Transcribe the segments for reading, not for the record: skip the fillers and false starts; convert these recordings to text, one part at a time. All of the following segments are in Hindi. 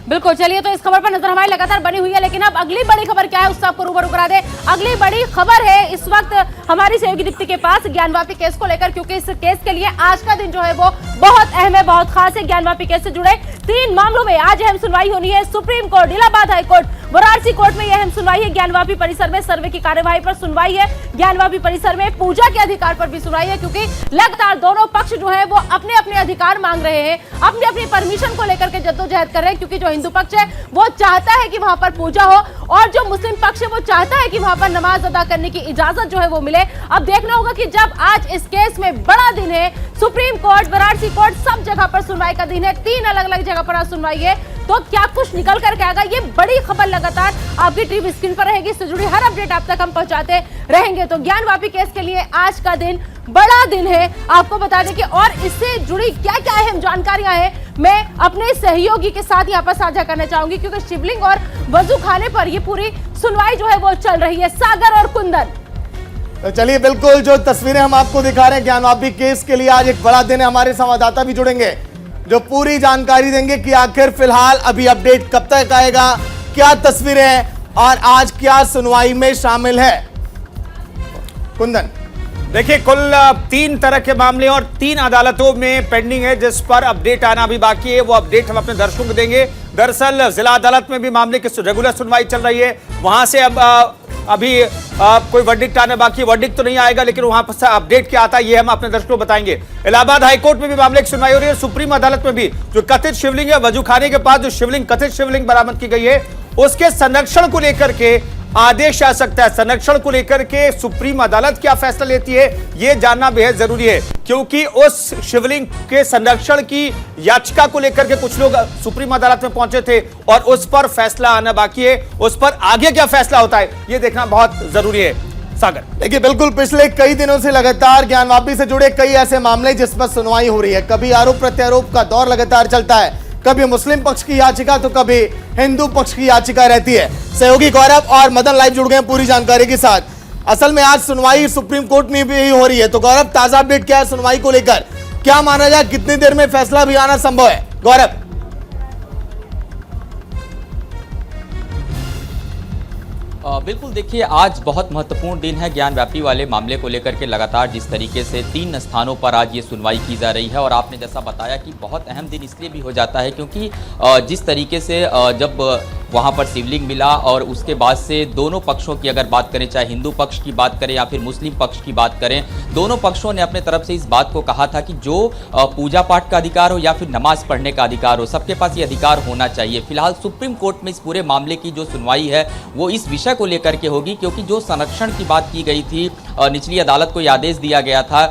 बिल्कुल, चलिए तो इस खबर पर नजर हमारी लगातार बनी हुई है, लेकिन अब अगली बड़ी खबर क्या है उससे आपको रूबरू करा दे। अगली बड़ी खबर है इस वक्त हमारी सहयोगी दीप्ति के पास ज्ञानवापी केस को लेकर, क्योंकि इस केस के लिए आज का दिन जो है वो बहुत अहम है, बहुत खास है। ज्ञानवापी केस से जुड़े 3 मामलों में आज अहम सुनवाई होनी है। Supreme court, Allahabad high court, Varanasi court में यह अहम सुनवाई है। ज्ञानवापी परिसर में सर्वे की कार्यवाही पर सुनवाई है। ज्ञानवापी परिसर में पूजा के अधिकार पर भी सुनवाई है, क्योंकि लगातार दोनों पक्ष जो है वो अपने अपने अधिकार मांग रहे हैं, अपनी अपनी परमिशन को लेकर के जद्दोजहद कर रहे हैं, क्योंकि जो हिंदू पक्ष है वो चाहता है कि वहां पर पूजा हो और जो मुस्लिम पक्ष है वो चाहता है कि वहां पर नमाज अदा करने की इजाजत जो है वो मिले। अब देखना होगा कि जब आज इस केस में बड़ा दिन है, सुप्रीम कोर्ट, वाराणसी कोर्ट, सब जगह पर सुनवाई का दिन है, 3 अलग अलग जगह पर आज सुनवाई है, तो क्या कुछ निकल करके आएगा। ये बड़ी खबर लगातार आपकी टीवी स्क्रीन पर रहेगी, इससे जुड़ी हर अपडेट आप तक हम पहुंचाते रहेंगे। तो ज्ञानवापी केस के लिए आज का दिन बड़ा दिन है, आपको बता दें कि और इससे जुड़ी क्या क्या अहम जानकारियां हैं मैं अपने सहयोगी के साथ यहाँ पर साझा करना चाहूंगी, क्योंकि शिवलिंग और वजू खाने पर ये पूरी सुनवाई जो है वो चल रही है। सागर और कुंदन, तो चलिए बिल्कुल जो तस्वीरें हम आपको दिखा रहे हैं ज्ञानवापी केस के लिए आज एक बड़ा दिन है। हमारे संवाददाता भी जुड़ेंगे जो पूरी जानकारी देंगे कि आखिर फिलहाल अभी अपडेट कब तक आएगा, क्या तस्वीरें हैं और आज क्या सुनवाई में शामिल है। कुंदन, देखिए कुल 3 तरह के मामले और 3 अदालतों में पेंडिंग है, जिस पर अपडेट आना भी बाकी है। वो अपडेट हम अपने दर्शकों को देंगे। दरअसल जिला अदालत में भी मामले की रेगुलर सुनवाई चल रही है, वहां से अब अभी कोई वर्डिक्ट आना बाकी। वर्डिक्ट तो नहीं आएगा, लेकिन वहां पर अपडेट क्या आता है ये हम अपने दर्शकों को बताएंगे। इलाहाबाद हाईकोर्ट में भी मामले की सुनवाई हो रही है। सुप्रीम अदालत में भी जो कथित शिवलिंग है, वजू खाने के पास जो शिवलिंग, कथित शिवलिंग बरामद की गई है, उसके संरक्षण को लेकर के आदेश आ सकता है। संरक्षण को लेकर के सुप्रीम अदालत क्या फैसला लेती है यह जानना बेहद जरूरी है, क्योंकि उस शिवलिंग के संरक्षण की याचिका को लेकर के कुछ लोग सुप्रीम अदालत में पहुंचे थे और उस पर फैसला आना बाकी है। उस पर आगे क्या फैसला होता है यह देखना बहुत जरूरी है। सागर, देखिए बिल्कुल पिछले कई दिनों से लगातार ज्ञानवापी से जुड़े कई ऐसे मामले जिस पर सुनवाई हो रही है। कभी आरोप प्रत्यारोप का दौर लगातार चलता है, कभी मुस्लिम पक्ष की याचिका तो कभी हिंदू पक्ष की याचिका रहती है। सहयोगी गौरव और मदन लाइव जुड़ गए पूरी जानकारी के साथ। असल में आज सुनवाई सुप्रीम कोर्ट में भी हो रही है, तो गौरव ताजा अपडेट क्या है सुनवाई को लेकर, क्या माना जाए कितनी देर में फैसला भी आना संभव है। गौरव, बिल्कुल, देखिए आज बहुत महत्वपूर्ण दिन है ज्ञानवापी वाले मामले को लेकर के। लगातार जिस तरीके से 3 स्थानों पर आज ये सुनवाई की जा रही है, और आपने जैसा बताया कि बहुत अहम दिन इसलिए भी हो जाता है क्योंकि जिस तरीके से जब वहाँ पर शिवलिंग मिला और उसके बाद से दोनों पक्षों की अगर बात करें, चाहे हिंदू पक्ष की बात करें या फिर मुस्लिम पक्ष की बात करें, दोनों पक्षों ने अपने तरफ से इस बात को कहा था कि जो पूजा पाठ का अधिकार हो या फिर नमाज पढ़ने का अधिकार हो, सबके पास ये अधिकार होना चाहिए। फिलहाल सुप्रीम कोर्ट में इस पूरे मामले की जो सुनवाई है वो इस विषय को लेकर के होगी, क्योंकि जो संरक्षण की बात की गई थी, निचली अदालत को यह आदेश दिया गया था,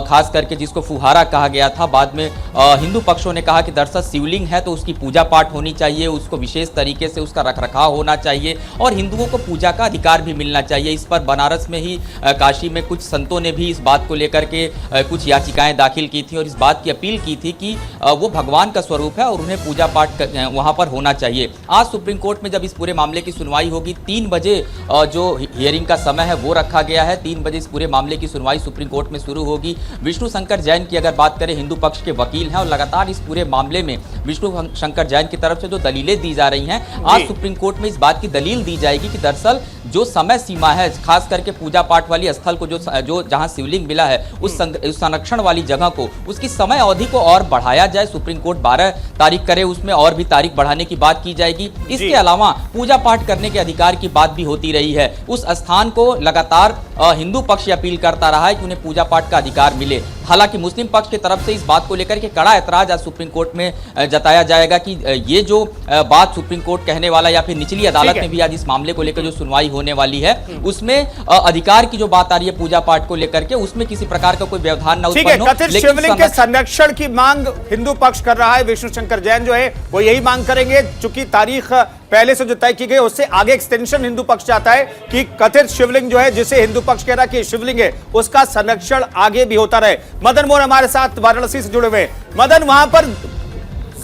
खास करके जिसको फुहारा कहा गया था, बाद में हिंदू पक्षों ने कहा कि दरअसल शिवलिंग है तो उसकी पूजा पाठ होनी चाहिए, उसको विशेष तरीके से उसका रखरखाव होना चाहिए और हिंदुओं को पूजा का अधिकार भी मिलना चाहिए। इस पर बनारस में ही काशी में कुछ संतों ने भी इस बात को लेकर के कुछ याचिकाएं दाखिल की थी और इस बात की अपील की थी कि वो भगवान का स्वरूप है और उन्हें पूजा पाठ वहां पर होना चाहिए। आज सुप्रीम कोर्ट में जब इस पूरे मामले की सुनवाई होगी, 3 बजे जो हियरिंग का समय है वो रखा गया है। 3 बजे इस पूरे मामले की सुनवाई सुप्रीम कोर्ट में शुरू होगी। विष्णु शंकर जैन की अगर बात करें, हिंदू पक्ष के वकील हैं और लगातार इस पूरे मामले में विष्णु शंकर जैन की तरफ से जो दलीलें दी जा रही हैं, आज सुप्रीम कोर्ट में इस बात की दलील दी जाएगी कि दरअसल जो समय सीमा है, खास करके पूजा पाठ वाली स्थल को जो जहां शिवलिंग मिला है उस संरक्षण वाली जगह को, उसकी समय अवधि को और बढ़ाया जाए। सुप्रीम कोर्ट 12 तारीख करे, उसमें और भी तारीख बढ़ाने की बात की जाएगी। इसके अलावा पूजा पाठ करने के अधिकार की बात भी होती रही है। उस स्थान को लगातार हिंदू पक्ष अपील करता रहा है कि उन्हें पूजा पाठ का अधिकार मिले। हालांकि मुस्लिम पक्ष की तरफ से इस बात को लेकर के कड़ा ऐतराज आज सुप्रीम कोर्ट में जताया जाएगा कि ये जो बात सुप्रीम कोर्ट कहने वाला या फिर निचली अदालत में भी आज इस मामले को लेकर जो सुनवाई होने वाली है, उसमें अधिकार की जो बात आ रही है पूजा पाठ को लेकर के, उसमें किसी प्रकार का कोई व्यवधान न उत्पन्न हो। कथित शिवलिंग के संरक्षण की मांग हिंदू पक्ष कर रहा है। विष्णु शंकर जैन जो है वो यही मांग करेंगे, चूंकि तारीख पहले से जो तय की गई उससे आगे एक्सटेंशन हिंदू पक्ष चाहता है कि कथित शिवलिंग जो है, जिसे हिंदू पक्ष कह रहा है कि शिवलिंग है, उसका संरक्षण आगे भी होता रहे। मदन मोहन हमारे साथ वाराणसी से जुड़े हुए। मदन, वहां पर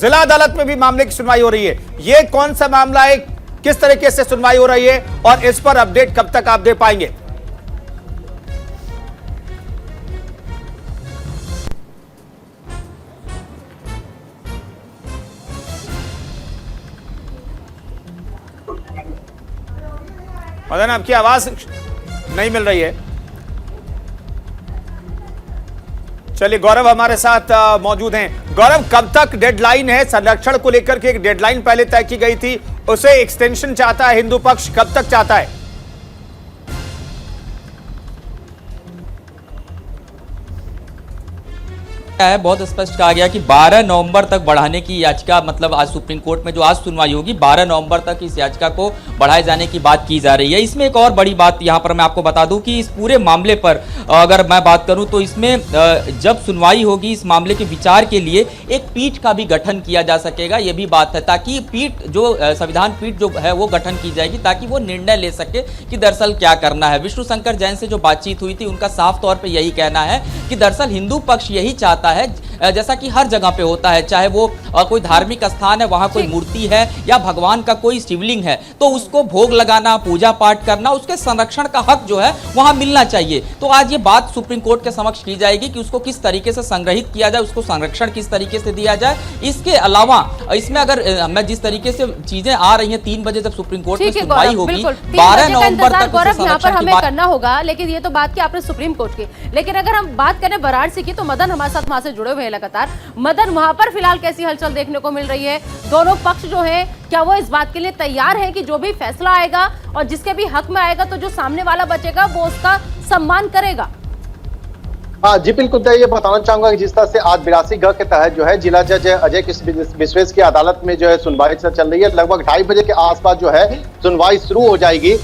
जिला अदालत में भी मामले की सुनवाई हो रही है, ये कौन सा मामला है, किस तरीके से सुनवाई हो रही है और इस पर अपडेट कब तक आप दे पाएंगे? मदन, आपकी आवाज नहीं मिल रही है। चलिए, गौरव हमारे साथ मौजूद हैं। गौरव, कब तक डेडलाइन है? संरक्षण को लेकर के एक डेडलाइन पहले तय की गई थी, उसे एक्सटेंशन चाहता है हिंदू पक्ष, कब तक चाहता है? है बहुत स्पष्ट कहा गया कि 12 नवंबर तक बढ़ाने की याचिका, मतलब आज सुप्रीम कोर्ट में जो आज सुनवाई होगी 12 नवंबर तक इस याचिका को बढ़ाए जाने की बात की जा रही है। इसमें एक और बड़ी बात यहां पर मैं आपको बता दूं कि इस पूरे मामले पर अगर मैं बात करूं तो इसमें जब सुनवाई होगी इस मामले के विचार के लिए एक पीठ का भी गठन किया जा सकेगा, यह भी बात है, ताकि पीठ जो संविधान पीठ जो है वो गठन की जाएगी ताकि वो निर्णय ले सके कि दरअसल क्या करना है। विष्णु शंकर जैन से जो बातचीत हुई थी उनका साफ तौर पर यही कहना है कि दरअसल हिंदू पक्ष यही चाहता है, जैसा कि हर जगह पे होता है, चाहे वो कोई धार्मिक स्थान है, वहां कोई मूर्ति है या भगवान का कोई शिवलिंग है, तो उसको भोग लगाना, पूजा पाठ करना, उसके संरक्षण का हक जो है वहां मिलना चाहिए। तो आज ये बात सुप्रीम कोर्ट के समक्ष की जाएगी कि उसको किस तरीके से संग्रहित किया जाए, उसको संरक्षण किस तरीके से दिया जाए। इसके अलावा इसमें अगर मैं जिस तरीके से चीजें आ रही हैं, 3 बजे जब सुप्रीम कोर्ट में सुनवाई होगी, 12 नवंबर तक यहाँ पर हमें करना होगा। लेकिन ये तो बात की आपने सुप्रीम कोर्ट की, लेकिन अगर हम बात करें वाराणसी की तो मदन हमारे साथ वहां से जुड़े हुए हैं लगातार। मदन, वहां पर फिलहाल कैसी हलचल देखने को मिल रही है? दोनों पक्ष जो है क्या वो इस बात के लिए तैयार है कि जो भी फैसला आएगा और जिसके भी हक में आएगा तो जो सामने वाला बचेगा वो उसका सम्मान करेगा? हाँ जी, बिल्कुल। ये बताना चाहूंगा कि जिस तरह से आज 82 ग के तहत जो है जिला जज अजय विश्वेश की अदालत में जो है सुनवाई चल रही है, लगभग 2:30 बजे के आसपास जो है सुनवाई शुरू हो जाएगी।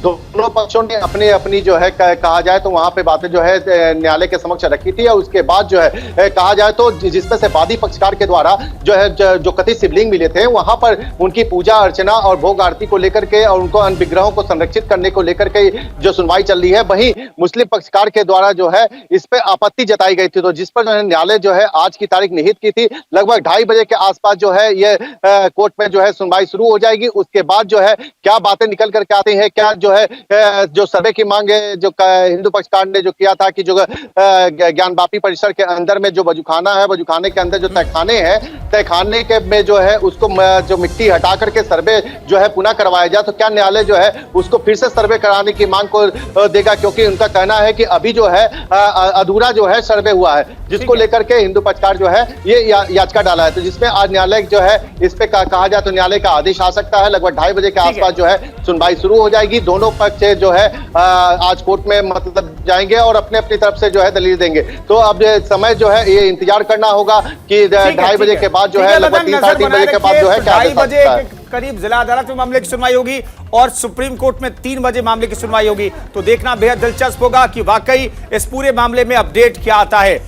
दोनों पक्षों ने अपनी अपनी जो है कहा जाए तो वहां पे बातें जो है न्यायालय के समक्ष रखी थी, और उसके बाद जो है कहा जाए तो जिसमें से वादी पक्षकार के द्वारा जो है जो कथित शिवलिंग मिले थे वहां पर उनकी पूजा अर्चना और भोग आरती को लेकर के और उनको अन्य विग्रहों को संरक्षित करने को लेकर के जो सुनवाई चल रही है, वहीं मुस्लिम पक्षकार के द्वारा जो है इस पे आपत्ति जताई गई थी, तो जिस पर जो है न्यायालय जो है आज की तारीख निहित की थी। लगभग 2:30 बजे के आसपास जो है ये कोर्ट में जो है सुनवाई शुरू हो जाएगी। उसके बाद जो है क्या बातें निकल करके आती है, क्या जो है जो सर्वे की मांग है जो हिंदू पक्षकार ने जो किया था कि जो ज्ञानवापी परिसर के अंदर में जो वजूखाना है, वजूखाने के अंदर जो तहखाने हैं, तहखाने के में जो है उसको जो मिट्टी हटा करके सर्वे जो है पुनः करवाया जाए, तो क्या न्यायालय जो है उसको फिर से सर्वे कराने की मांग को देगा? क्योंकि उनका कहना है कि अभी जो है अधूरा जो है सर्वे हुआ है, जिसको लेकर के हिंदू पक्षकार जो है ये याचिका डाला है, तो जिसमें आज न्यायालय जो है इस पे कहा जाए तो न्यायालय का आदेश आ सकता है। लगभग 2:30 बजे के आसपास जो है सुनवाई शुरू हो जाएगी। दोनों पक्ष जो है आज कोर्ट में मतलब जाएंगे और अपने अपनी तरफ से जो है दलील देंगे। तो अब समय जो है ये इंतजार करना होगा कि 2:30 बजे के बाद जो है लगभग 3 साढ़े 3 बजे के बाद जो है 2:30 बजे के करीब जिला अदालत में मामले की सुनवाई होगी और सुप्रीम कोर्ट में 3 बजे मामले की सुनवाई होगी। तो देखना बेहद दिलचस्प होगा कि वाकई इस पूरे मामले में अपडेट क्या आता है।